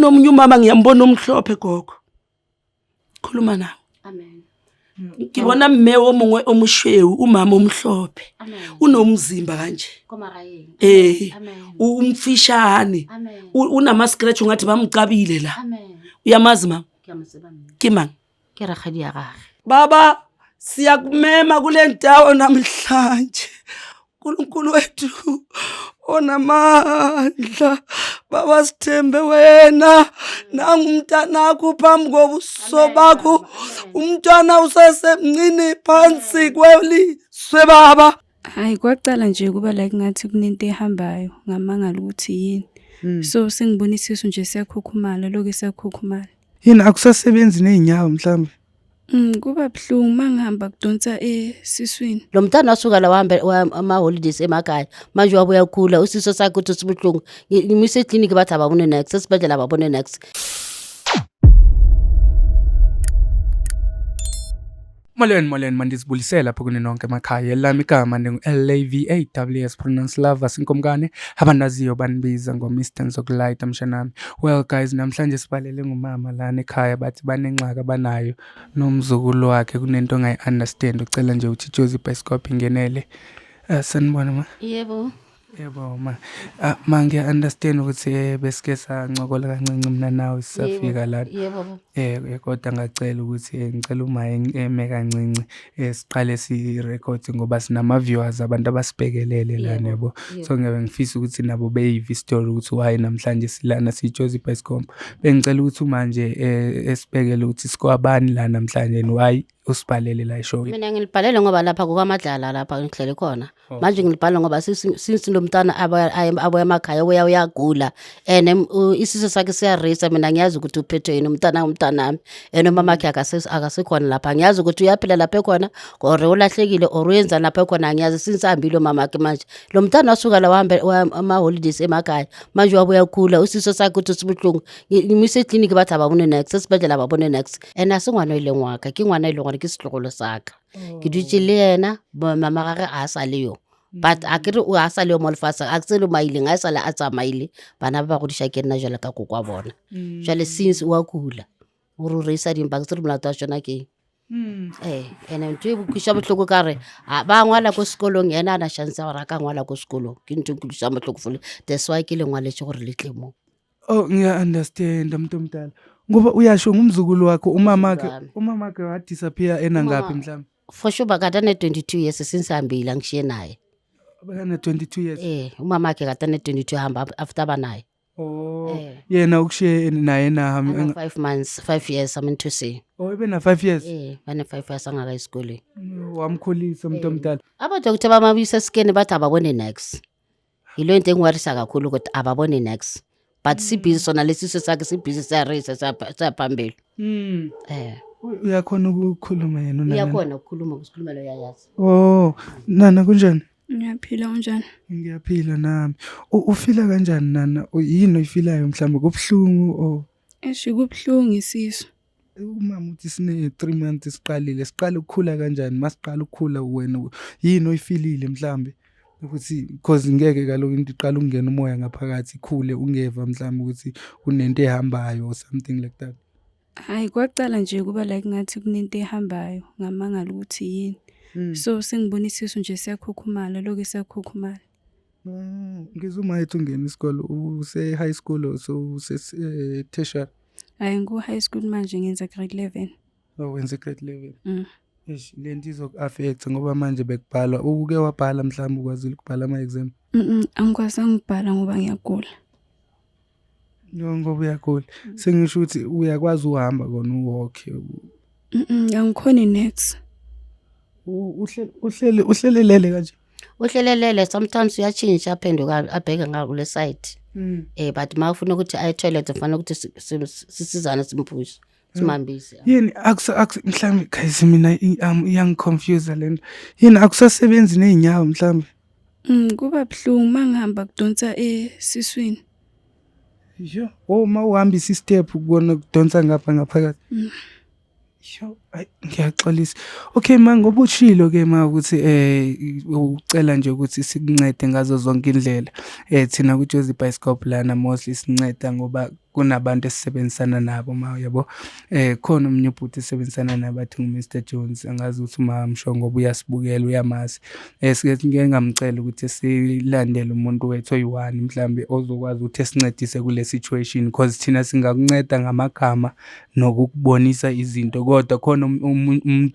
kunomunye umama ngiyambona omhlophe gogo. Khuluma nawe. Amen. Ngibona mme omunye omushwewu umama omhlophe. Unomzimba kanje. Komaraye. Umfishane. Unama scratch ungathi bamcabile la. Amen. Uyamazi mama? Kimang. Ke rakgadi ya gage. Baba siyakumema kule ndawo namhlanje. uNkulunkulu wethu onamandla. Baba sithembe wena nangumntanakho phambi kobuso bakho. Umntwana usasemncane phansi kweliswe baba. Hayi kwaqala nje kuba like ngathi kunento ehambayo ngamangala ukuthi yini. So sengibonisiso nje siyakhukhumala lokho siyakhukhumala. Yini akusasebenzi nezinyawo mhlawumbe? Kuba buhlungu mangihamba kudonsa esiswini. Lo mntana wasuka la wahamba ama holidays emakhaya. Manje wabuya ukukhula usiso sakhe uthi sibuhlungu. Ngimise eclinic bathi ababone next, sesibhedlela ababone next. Molweni mandisibulisela lapho kune nonke emakhaya. Lami igama LAVAWS pronounce love sinkomkane abanaziyo banibiza ngoMr Nzokulight amshanami. Well guys, namhlanje sibalele ngumama lana ekhaya bathi banenxaka abanayo nomzukulu wakhe kunento ongayi understand. Ucela nje uthi Jozi Bioscope ingenele. Sanibona ma. Yebo ma. Mangi understand ukuthi besike sancokola kancinci mina nawe sisafika la. Yebo. Kodwa ngacela ukuthi ngicela uma eme kancinci siqale si record ngoba sinama viewers abantu abasibekelele la nebo. So ngifisa ukuthi nabo beyive story ukuthi why namhlanje silana si Jozi Bioscope. Bengicela ukuthi manje esibekele ukuthi sikwabani la namhlanje and why usibhalele la show. Mina ngilibhalele ngoba lapha kukaMadlala lapha ngihlele khona. Manje ngilibhala ngoba since lo mntana abuya emakhaya uyagula and isiso sakhe siyarisa. Mina ngiyazi ukuthi uphethwe yini umntanami and mama yakhe akasikhona lapha. Ngiyazi ukuthi uyaphila lapha khona or ulahlekile or uyenza lapha khona. Ngiyazi since ahambile mama yakhe manje. Lo mntana wasuka la wahamba ama holidays emakhaya. Manje wabuya ukukhula usiso sakhe uthi sibuhlungu. Ngimise eclinic bathi ababone next, sesibhedlela ababone next. And asingwana ile ngwaka ke ngwana ile ngwana ke sihlokolo sakhe. Ke dutile yena mama gage a sa leyo. But akere o a sa leyo molfasa akselo maile nga sa la a tsamaile bana ba go disha ke nna jela ka kokwa bona. Jale since wa kula o ro reisa dimpa ke tsere molato a tsona ke. Ene ntwe bukisha botlhoko kare ba ngwala ko sekolong yena ana chance ya ra ka ngwala ko sekolong ke ntwe kulisha botlhoko fole. That's why ke le ngwaletse gore le tlemo. Oh ngiya understand mntomdala. Ngoba uyasho ngumzukulu wakho umamakhe wa disappear enangapi mhlawumbe? For sure bakatane 22 years since hambile ngishiye naye. Bakana 22 years. Umamakhe katane 22 hamba after banaye. Yena ukushiye naye na 5 years I'm to say. Ibena 5 years. Bana 5 years angaka esikoleni. Wamkhulisa mntomdala. Abadokotela bamabisa scan bathi ababone next. Yilo into engwarisa kakhulu ukuthi ababone next. But sibhizi sona lesiso sakhe sibhizi siyarisa saphambili. Uyakhona ukukhuluma yena nana? Uyakhona ukukhuluma kusikhuluma lo yayazi. Nana kunjani? Ngiyaphila unjani? Ngiyaphila nami. Ufila kanjani nana? Yini oyifilayo mhlawumbe kubhlungu kubhlungu isiso. Umama uthi sine 3 months siqala ukukhula kanjani? Masiqala ukukhula wena yini oyifilile mhlawumbe? Ukuthi because ngeke kaloku into iqala ukungena umoya ngaphakathi ikhule ungeva mhlawumbe ukuthi kunento ehambayo or something like that. Hayi kwaqala nje kuba like ngathi kunento ehambayo ngamangala ukuthi yini. So sengibonisiso nje siyakhukhumala lokho siyakhukhumala. Ngizuma ethi ungena isikole use high school or so use tertiary? Hayi ngu high school manje ngenza grade 11. Wenza grade 11. Lento izoku-affect ngoba manje bekubhala. Uke wabhala mhlawumbe ukwazile ukubhala ama-exam? Angikwazanga ukubhala ngoba ngiyagula. Ngoba uyagula. Sengisho ukuthi uyakwazi uhamba kona uwalk. Angikhoni next. Uhlelelele kanje? Uhlelelele sometimes uyachinja aphenduka abheke ngakule side. But mawufuna ukuthi ayi toilet ufana ukuthi sisizana simphushe. Simambise. Yini mhlawumbe guys mina young confused lento. Yini akusasebenzi nezinyawo mhlawumbe? Kuba buhlungu mangihamba kudonsa esiswini. Ma uhambisa step kubona kudonsa ngapha ngaphakathi. Ngiyaxolisa. Okay ngoba ushilo ke ukuthi ucela nje ukuthi sikuncede ngazo zonke indlela. Thina ku Jozi Bioscope lana mostly sinceda ngoba kunabantu esisebenzisana nabo ma yabo. Khona omunye ubhuti esebenzisana nabo athi ngu-Mr Jones, angazi ukuthi umamsho ngoba uyasibukela uyamazi. Sike ngeke ngamcela ukuthi silandele umuntu wethu oyi-1 mhlambe ozokwazi ukuthi esincedise kule situation because thina singakunceda ngamagama nokukubonisa izinto, kodwa khona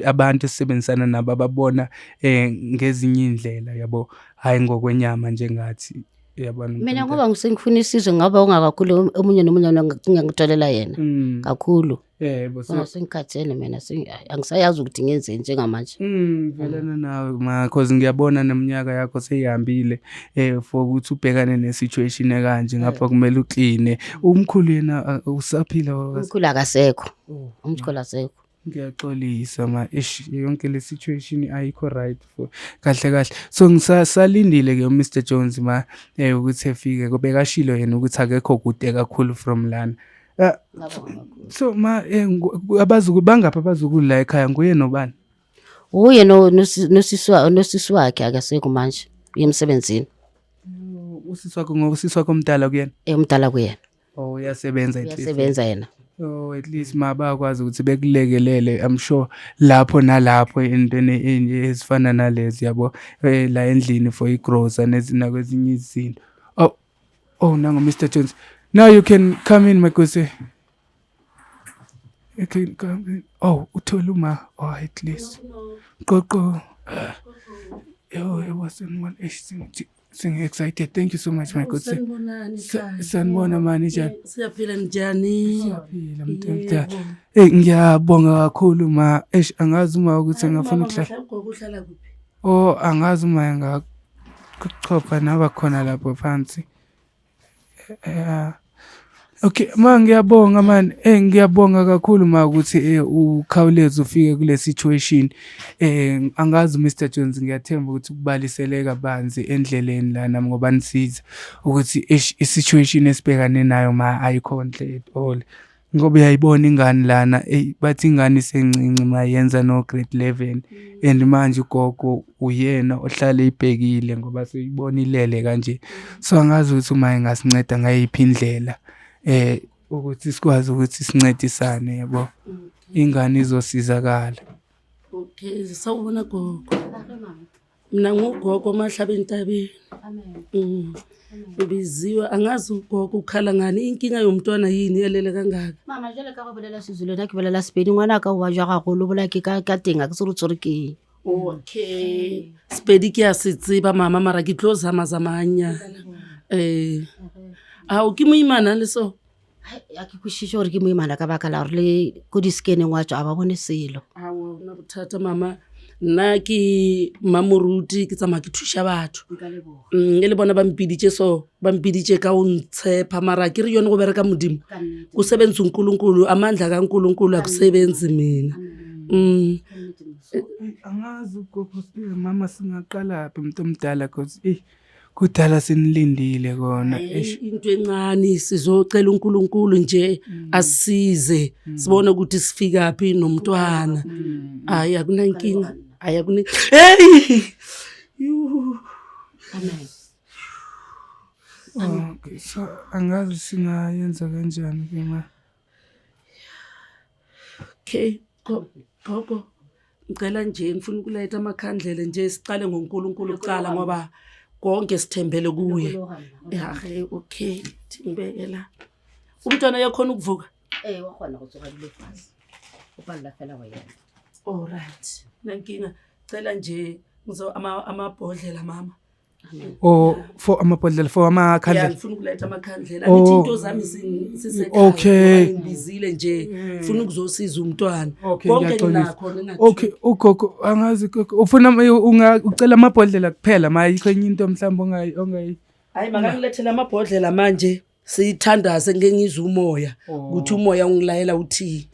abantu esisebenzisana nabo ababona ngezinye indlela yabo, hayi ngokwenyama njengathi. Yabona Mina ngoba ngisengifuna isizwe ngaba ungakakhulu omunye nomunye ngingangitholela yena kakhulu. Yebo, so Sengikhathele mina angisayazi ukuthi ngenze njengamanje. velana nawe ma cause ngiyabona neminyaka yakho seyihambile for ukuthi ubhekane ne-situation ekanje ngapha kumele ukline. Umkhulu yena usaphila Umkhulu akasekho. Umkhulu asekho. Ngiyaxolisa ma yonke le situation ayikho right for kahle. So ngisalindile ke uMr Jones ma ukuthi efike kube kashilo yena ukuthi akekho kude kakhulu from lana. So ma bangapha abazukulu la ekhaya nguye nobani? Uye nosisi wakhe akasekho manje uyemsebenzini. Usisi wakho ngosisi wakho omdala kuyena? Umdala kuyena. Oh uyasebenza at least. Uyasebenza yena. Oh at least mabakwazi ukuthi bekulekelele, I'm sure lapho nalapho entweni ezifana nalezi yabo la endlini for igrocer nakwezinye izinto. Oh nango Mr Jones, now you can come in Makose. You can come in. Oh utholuma. Oh at least Qoqo. Yo it wasn't one sing excited. Thank you so much my good sir. Sanibona manager. Siyaphila njani? Siyaphila mntomdala. Ngiyabonga kakhulu ma. Angazi uma ukuthi ngafuna ukuhlala kuphi? Oh angazi uma ngakuchopha naba khona lapho phansi. Okay ma ngiyabonga man. Ngiyabonga kakhulu ma ukuthi ukhawuleze ufike kule situation. Angazi Mr Jones ngiyathemba ukuthi kubalisele kabanzi endleleni lana ngoba nisiza ukuthi i-situation esibhekane nayo ma ayikho nhle at all. Ngoba uyayibona ingane lana bathi ingane isencinci mayenza no grade 11 and manje ugogo uyena ohlala ibhekile ngoba seyibona ilele kanje. So angazi ukuthi uma engasinceda ngayiphi indlela ukuthi sikwazi ukuthi sincedisane yabo, ingane izosizakala. Okay, sawubona gogo. Mina ngugogo Mahlaba Entabeni. Amen. Ubiziwe angazi ugogo ukhala ngani, inkinga yomntwana yini yelele kangaka? Mama jele ka go bolela sizulu na ke bolela Sepedi ngwana ka wa jwa ga go lo bola ke ka tenga ke se rutsore ke. Okay. Sepedi ke a se tseba mama mara ke tlo zamanya. O ke moimana le so? Ya ke kwishisho gore ke moimana ka baka la gore le go di scanning wa tswa ba bone selo. Awo na bothata mama. Nna ke mamoruti ke tsamaya ke thusha batho. Le bona ba mpiditse so ba mpiditse ka o ntshepa mara ke re yone go bereka modimo kusebenza uNkulunkulu, amandla kaNkulunkulu akusebenzi mina. Angazi gogo mama singaqala phi mntomdala cause kudala sinilindile kona. Into encane sizocela uNkulunkulu nje asize sibone ukuthi sifika phi nomntwana. Hayi akunankinga. Hayi hey you amen. Okay so angazi singayenza kanjani ke ma? Okay gogo ngicela nje ngifuna ukuletha amakhandlela nje siqale ngoNkulunkulu uqala ngoba konke sithembele kuye. Okay thimbekela umntwana yakhona ukuvuka. Wakhona ukuthoka kule fasi. Ubhala phela wena. All right. Nankinga cela nje ngizo amabhodlela mama. For amabhodlela for amakhandlela. Ngifuna ukuletha amakhandlela. Nithi into zami sisekhaya. Okay. Ngibizile nje. Ngifuna ukuzosiza umntwana. Konke nakho ngingathi. Okay ugogo angazi ufuna ucela amabhodlela kuphela mayikho enye into mhlawumbe ongayi. Hayi makangilethela amabhodlela manje sithandaze ngeke ngizwe umoya ukuthi umoya ungilayela uthi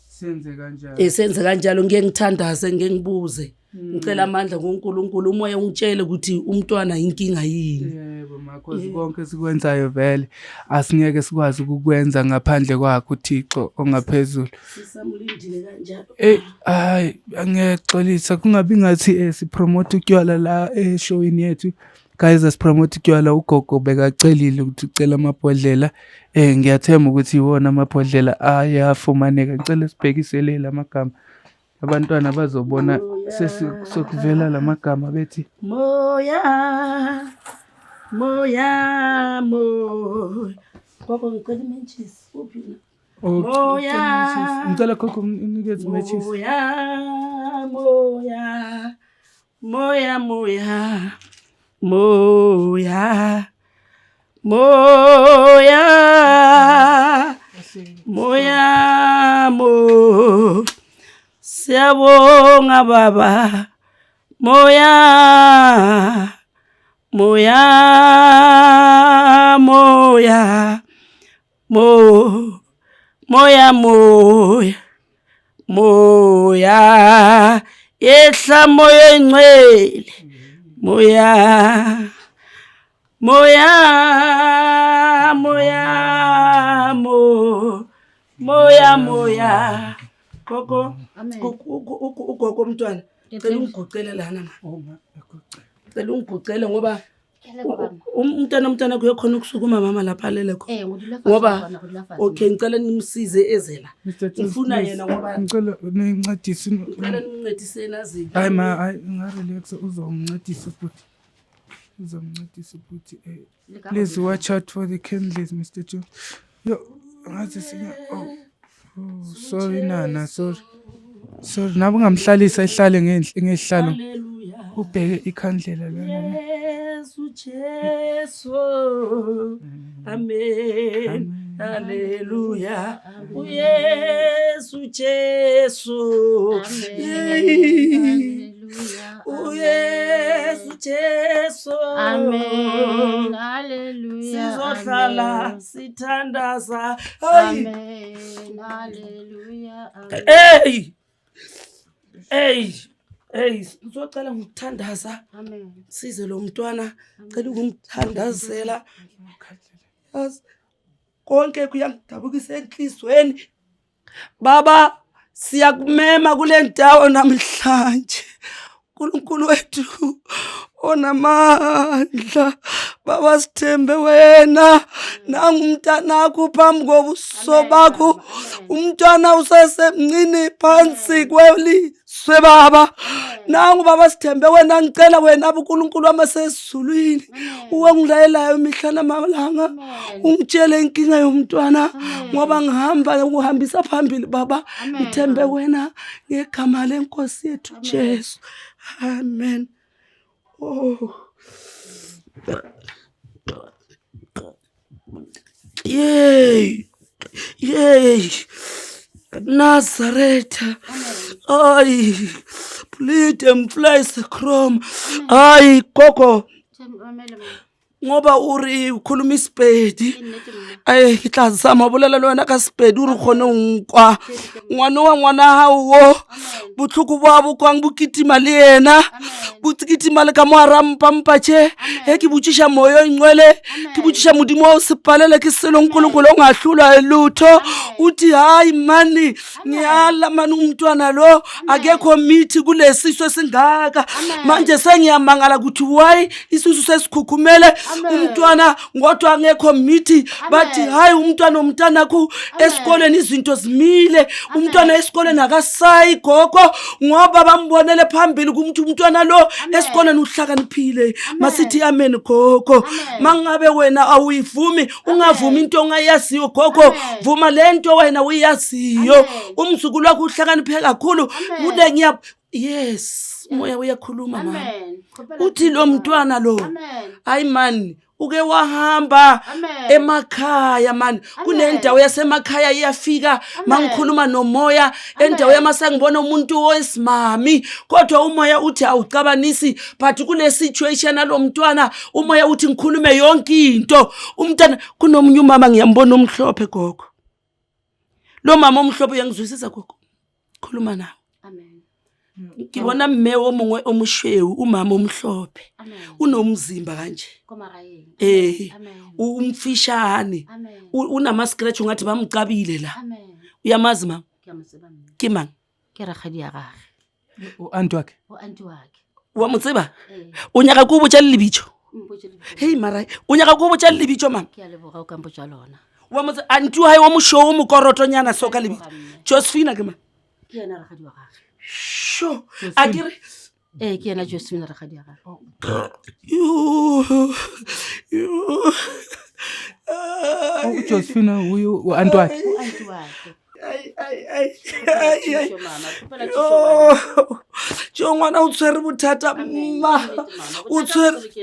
senze kanjalo. Senze kanjalo ngeke ngithandaze ngeke ngibuze. Ngicela amandla ngoNkulunkulu umoya ungitshele ukuthi umntwana inkinga yini. Yebo makhosi konke sikwenzayo vele asingeke sikwazi ukukwenza ngaphandle kwakho uThixo ongaphezulu. Sisamulindile kanjalo. Hayi angexolisa kungabi ngathi sipromote utywala la eshowini yethu. Guys asipromote utywala ugogo bekacelile ukuthi ucela amabhodlela Ngiyathemba ukuthi iwona amabhodlela ayafumaneka. Ngicela sibhekisele lamagama. Abantwana bazobona sokuvela lamagama bethi moya moya moya. Gogo ngicela imentshisi uphi na? Moya. Ngicela gogo unikeze imentshisi. Moya moya moya moya moya moya moya mo. Siyabonga baba. Moya moya moya mo moya moya moya yehla moya engcwele moya moya moya mo moya moya. Gogo ugogo umntwana cela ungigucele lana ma. Cela ungigucele ngoba umntwana kuyokhona ukusukuma mama lapha alele khona. Ngoba okay ngicela nimsize ezela. Ngifuna yena ngoba ngicela nincedise. Ngicela nimncedise nazi. Hayi ma ngarelax uzongincedisa futhi. Uzongincedisa futhi. Please watch out for the candles Mr. Joe. Yo ngathi sinya sorry nana sorry nabe ngamhlalisa ehlale ngehlalo ubheke ikhandlela lana. Jesu amen haleluya uyesu Jesu uyesu Jesu amen haleluya sizohlala sithandaza amen haleluya ngizocela ngokuthandaza. amen Size lo mntwana cela ukumthandazela. Yazi konke kuyangidabukisa enhlizweni. Baba siyakumema kule ndawo namhlanje. uNkulunkulu wethu onamandla. Baba sithembe wena nangumntanakho phambi kobuso bakho. Umntwana usesemncane phansi kweliswe baba. Nangu baba sithembe wena ngicela wena uNkulunkulu wamasezulwini uwangilayelayo imihla namalanga ungitshele inkinga yomntwana ngoba ngihamba ukuhambisa phambili baba. Ngithembe wena ngegama lenkosi yethu Jesu. Amen. Yay. Nazareth. Ay. Bleed and flies the chrome. Ay gogo. Ngoba uri ukhuluma isipedi. Ay kitla zama bolela le wena ka sipedi uri khone nkwa. Ngwana wa ngwana hawo. Butluku ba bo kwang bukitima le yena. Bukitima le ka mo rampa che. He ke butshisha moyo ingcwele. Ke butshisha modimo o sepalele ke selo uNkulunkulu ongahlulwa elutho. Uthi hayi mani ngiyala mani umntwana lo akekho mithi kulesiswe singaka. Manje sengiyamangala ukuthi why isusu sesikhukhumele umntwana ngodwa angekho mithi. Bathi hayi umntwana omntanakho esikoleni izinto zimile. Umntwana esikoleni akasayi gogo ngoba bambonele phambili ukuthi umntwana lo esikoleni uhlakaniphile. Masithi amen gogo. Mangabe wena awuyivumi ungavumi into ongayaziyo gogo. Vuma lento wena uyaziyo. Umzukulu wakho uhlakaniphe kakhulu. Kude ngiya yes moya uyakhuluma mama. Uthi lo mntwana lo hayi man uke wahamba emakhaya man. Kunendawo yasemakhaya iyafika mangikhuluma nomoya endawo yamasangibona umuntu owesimami kodwa umoya uthi awucabanisi but kule situation alo mntwana umoya uthi ngikhulume yonke into. Umntana kunomunye umama ngiyambona omhlophe gogo. Lo mama omhlophe uyangizwisisa gogo. Khuluma nawe. amen Ngibona mme omungwe omushwewu umama omhlophe. Unomzimba kanje. Umfishane. Unama scratch ungathi bamcabile la. Uyamazi mama? Kimang? ke ragadi ya gage Anti wakhe. Wa motseba? Unyaka kubo tša lebitšo. Hey mara unyaka kubo tša lebitšo mama. ke a leboga o kampo tša lona. wa motse a ntuhae wa mošoo mokorotonyana so ka lebitso Josephina ke ma ke yena rakgadi wa gagwe sho a kere ke yena Josephine rakgadi wa gagwe Josephine huyu anti wakhe anti wakhe jo ngwana o tshwere bothata mma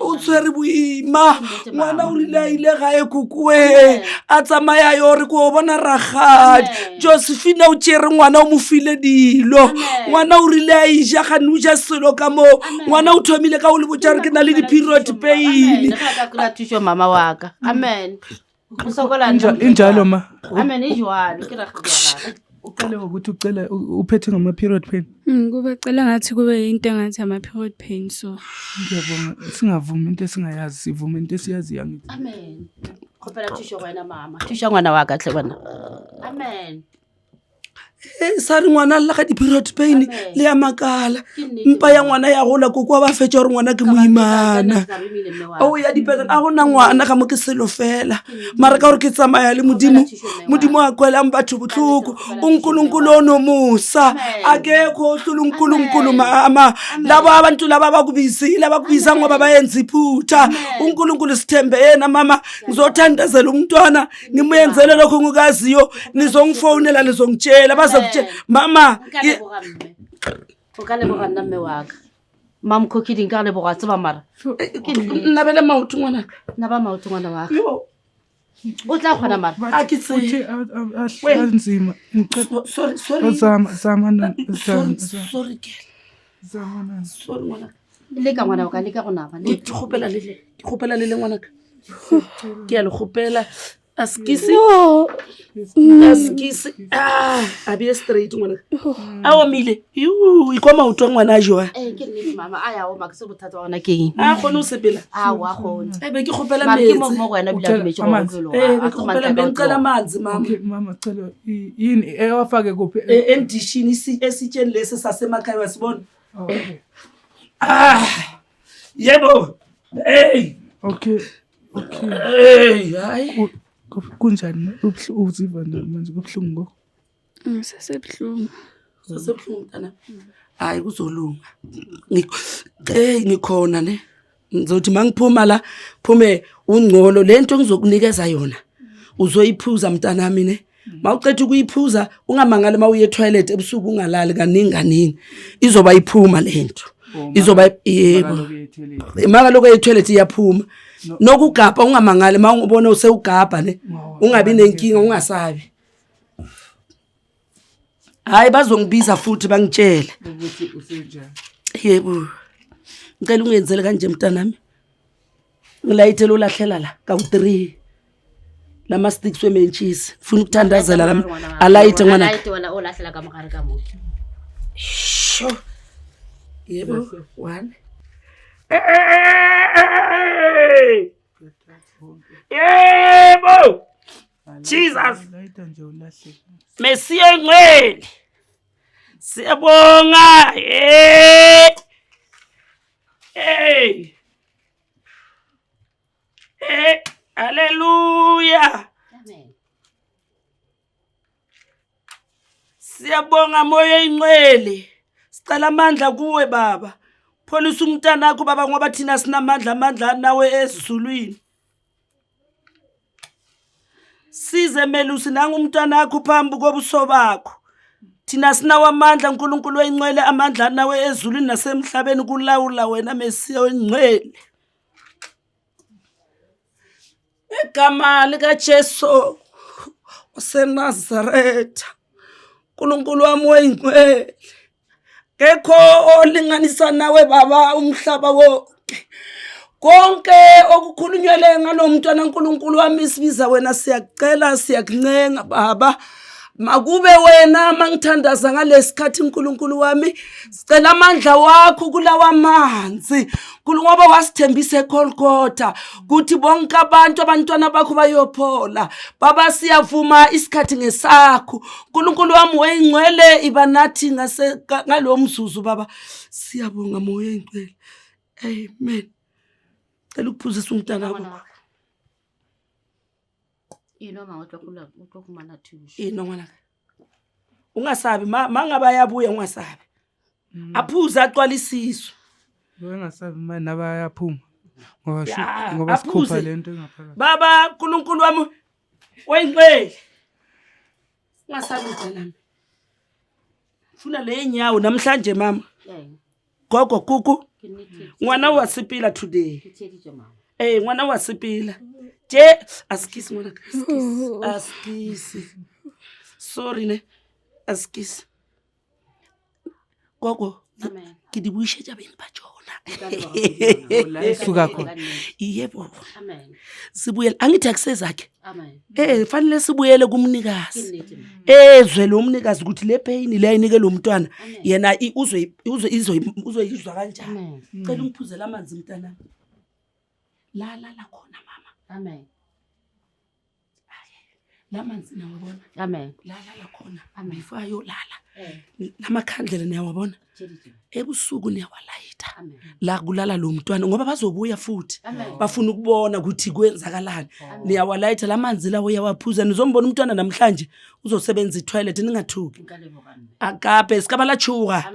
o tshwere boima ngwana o rile a ile gae kokoe a tsamaya yo re ko bona ragadi Josephine o tšere ngwana o mo file dilo ngwana o rile a ija gane o ja selo ka mo ngwana o thomile ka o le botša re ke na le di-period pain mama waka amen injalo ma amen ijwalo ke rakgadi wa gagwe uqale ukuthi ucela uphethe ngama-period pain Kubacela ngathi kube into engathi ama-period pain so. ngiyabonga singavumi into esingayazi sivume into esiyaziyo ngithi amen khopela thisho wena mama thisha ngwana wa kahle wena amen sa re ngwana lla ga di-period pain le ya makala mpa ya ngwana ya gola koko ba fetša gore ngwana ke moimana o ya dipetana a gona ngwana ka mo ke selo fela mara ka gore ke tsamaya le modimo a kwelang batho botlhoko onkulunkulu o no mosa a kekho hlula unkulunkulu mama labo abantu laba bakubizile ngoba bayenza iphutha unkulunkulu sithembe yena mama ngizothandazela umntwana ngimuyenzele lokho ngikaziyo nizongifonela nizongitshela mama ukale boga nna mme waka mam khokidi nkale boga tseba mara nna bele maoto ngwana nna ba maoto ngwana waka o tla khona mara a ke uthi anzima sorry ngwana le ka ngwana ka le ka gona ba le ke khopela le ngwana ka ke a le khopela askisi a be straight ngwana a omile ikwa maoto ngwana a joa ke nnete mama a ya o makse bothata wa gona ke eng a gone o sepela a wa gone be ke khopela mama ke metsi mo wena bila ke metsi go be ke khopela bencela manzi mama mama cela yini ewafake kuphi endishini esitsheni lesi sasemakhaya wasibona yebo okay hayi kunjani uziva manje kubuhlungu Sesebuhlungu. sesebuhlungu mntana hayi kuzolunga ngikhona ne ngizothi mangiphuma la phume ungcolo lento ngizokunikeza yona uzoyiphuza mntanami ne mawucethe ukuyiphuza ungamangala mawuye toilet ebusuku ungalali kaningi izoba iphuma lento izoba yebo maka lokho etoilet iyaphuma nokugabha ungamangale mawungibona usewugabha ne ungabi nenkinga ungasabi hayi bazongibiza futhi bangitshele ukuthi usenjani yebo ngicela ungenzele kanje mntanami ngilayithela ulahlela la ka3 lama sticks wementshisi ufuna ukuthandazela la alayithe ngwana alayithe wena olahlela ka mogare ka mo sho yebo 1 yebo Jesus Mesiya ngcwele siyabonga haleluya siyabonga moya ingcwele sicela amandla kuwe baba pholisa umntana wakho baba ngoba thina sinamandla nawe ezulwini size melusi nanga umntana wakho phambi kobuso bakho thina sinawo amandla uNkulunkulu weingcwele amandla nawe ezulwini nasemhlabeni kulawula wena Mesiya wengcwele egama lika Jesu waseNazaretha uNkulunkulu wami weingcwele kekho olinganisa nawe baba umhlaba wonke konke okukhulunywe nganomntwana uNkulunkulu wami sibiza wena siyacela siyakuncenga baba makube wena mangithandaza ngalesikhathi uNkulunkulu wami sicela amandla wakho kulawa amanzi ngoba wasithembisa eGolgotha kuthi bonke abantu abantwana bakho bayophola baba siyavuma isikhathi ngesakho uNkulunkulu wami weingcwele ibanathi ngalomzuzu baba siyabonga moya ingcwele amen cela ukuphuzisa umntana wakho ngwana ungasabi mangabe ayabuya ungasabi aphuza aqwala isisu Wengasabi manje nabayaphuma ngoba Ya, ngoba sikhupha aphuze. lento engaphakathi. baba uNkulunkulu wami wengcwele ungasabi nami funa le nyawo namhlanje mama gogo kuku ngwana wa sipila today ngwana wa sipila je askisi ngwana askisi sorry ne askisi gogo ke di buishetša beng ba tšona Suka khona. yebo sibuyele angithi akusezakhe fanele sibuyele kumnikazi ezwe lo mnikazi ukuthi le pain le ayinike lo mntwana yena uzoyizwa kanjani cela ungiphuzela amanzi mntana la khona mama la manzi nawabona la khona before ayolala namakhandlela niyawabona ebusuku niyawalayita la kulala lo mntwana ngoba bazobuya futhi bafuna ukubona ukuthi kwenzakalani niyawalayita la manzi lawo uyawaphuza nizombona umntwana namhlanje uzosebenza i-toilet ningathuki akape sikabala chuka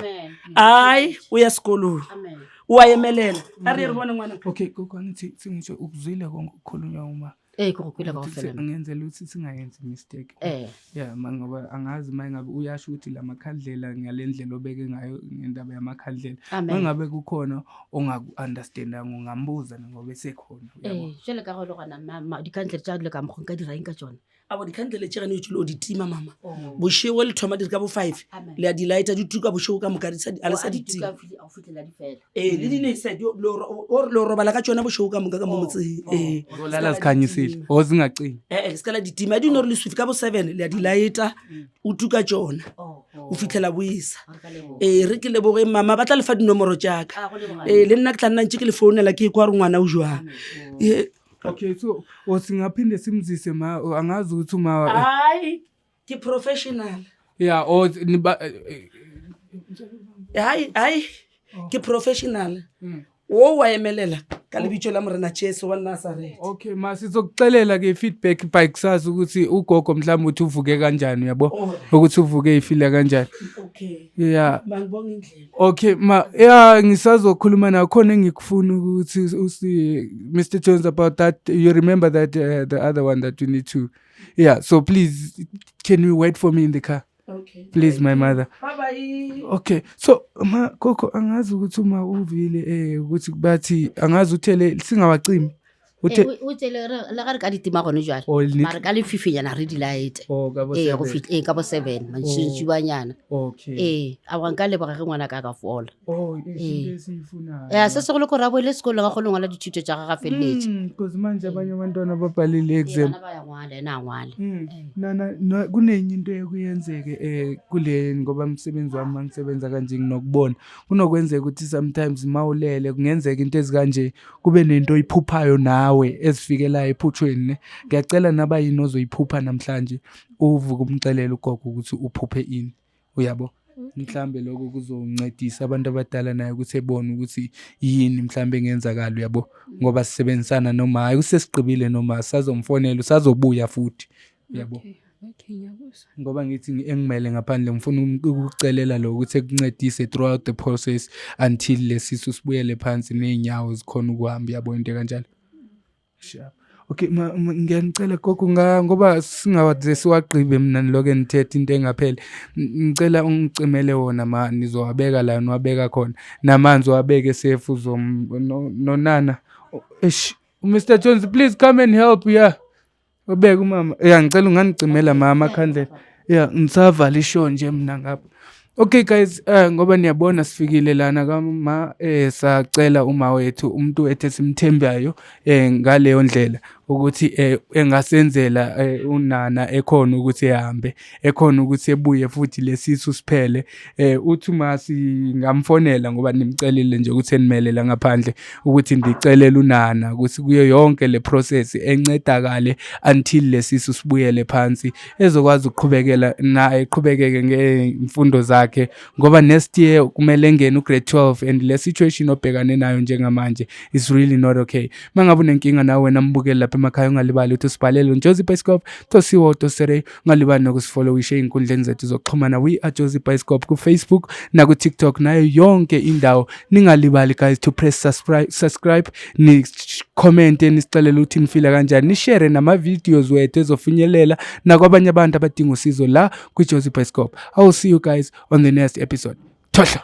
hayi uya esikolweni uwayemelela ari ribona ngwana Okay, ngithi singisho ukuzwile konke ukukhulunywa uma kukhwila kwafela ngenzela ukuthi singayenzi mistake. Yeah, mangoba angazi mangabe uyasho ukuthi lamakhandlela ngalendlela obeke ngayo ngendaba yamakhandlela. Mangabe kukhona ongaku-understandanga ungambuza ngoba esekhona. jele ka go le gona mama dikhandlela tša dile ka mokgwa nka diraeng ka tšona abo dikhandlela tšegane o tšhile o ditima mama bošego le thoma diri ka bo 5 le a di-lighta di tuka bošego ka moka a le sa ditima le dinese le robala ka tšona bošego ka moka ka mo motseng Olala sikhanyisile o zingacini. le seka la ditima a di no re le swifi ka bo 7 le a di-lighta o tuka tšona o fitlhela boisa re ke leboge mama ba tla lefa dinomoro tšaka le nna ke tla nna ntše ke le founela ke kwa re ngwana o jwang Okay, so singaphinde simzise ma angazi ukuthi uma hayi ke professional yeah or hayi ke professional wo wayemelela ka lebitso la morena Jesu wa Nazareth. Okay, sizokucelela ke feedback by kusasa ukuthi ugogo mhlawumbe uthi uvuke kanjani uyabo ukuthi uvuke ifile kanjani. Okay. Yeah. Mangibonga indlela. Okay, ngisazokhuluma nakhona engikufuna ukuthi usi Mr. Jones about that. You remember that the other one that you need to. Yeah, so please can you wait for me in the car? Okay. Please my mother. Bye. Okay, so gogo angazi ukuthi uma uvile ukuthi bathi angazi uthele singawacimi utele la ga re ka ditima gone jwale mara ka le fifinyana re di light go go fitla ka bo 7 mantshiwanyana okay a wa nka le ba ge ngwana ka fola isifuna se se go le go rabo le sekolo ga go le ngwana dithuto tša ga feletse because manje abanye abantwana babhalile exam ba ya ngwale na ngwale na kunenye into ekuyenzeke kule ngoba umsebenzi wami mangisebenza kanje nginokubona kunokwenzeka ukuthi sometimes mawulele kungenzeka into ezikanje kube nento oyiphuphayo nawe ezifikela ephuthweni ngiyacela naba yini ozoyiphupha namhlanje uvuka umxelela ugogo ukuthi uphuphe ini uyabo mhlambe lokho kuzoncedisa abantu abadala naye ukuthi ebone ukuthi yini mhlambe engenzakala uyabo ngoba sisebenzisana noma hayi usesiqibile noma sazomfonela usazobuya futhi uyabo ngoba ngithi engimele ngaphandle ngifuna ukucelela lo ukuthi ekuncedise throughout the process until lesisu sibuyele phansi nenyawo zikhona ukuhamba yabo into kanjalo. Okay, ngiyanicela gogo ngoba singawaze siwagqibe mina niloke nithethe into engapheli ngicela ungicimele wona nizowabeka la niwabeka khona namanzi wabeke safe nonana Mr. Jones please come and help ubeka umama ngicela unganicimela mama khandlela ngisavala ishow nje mina ngapha. Okay guys, ngoba niyabona sifikile lana kama sacela uma wethu umuntu ethe simthembayo ngaleyo ndlela ukuthi engasenzela unana ekhona ukuthi ehambe ekhona ukuthi ebuye futhi lesisu siphele uthi masingamfonela ngoba nimcelile nje ukuthi enimelela ngaphandle ukuthi ndicelela unana ukuthi kuyo yonke le process encedakale until lesisu sibuyele phansi ezokwazi ukuqhubekela na eqhubekeke ngemfundo zakhe ngoba next year kumele ngene ugrade 12 and le situation obhekane nayo njengamanje is really not okay. Mangabe unenkinga nawe nambukela lapha lapha emakhaya. Ungalibali ukuthi usibhalele uJozi Bioscope tosiwo tosere. Ungalibali nokusifollow ishe inkundleni zethu zokuxhumana. We are Jozi Bioscope ku Facebook na ku TikTok nayo yonke indawo. Ningalibali guys to press subscribe, ni comment nisixelele ukuthi nifila kanjani, ni share nama videos wethu ezofinyelela nakwabanye abantu abadinga usizo la ku Jozi Bioscope. I will see you guys on the next episode. Tosha.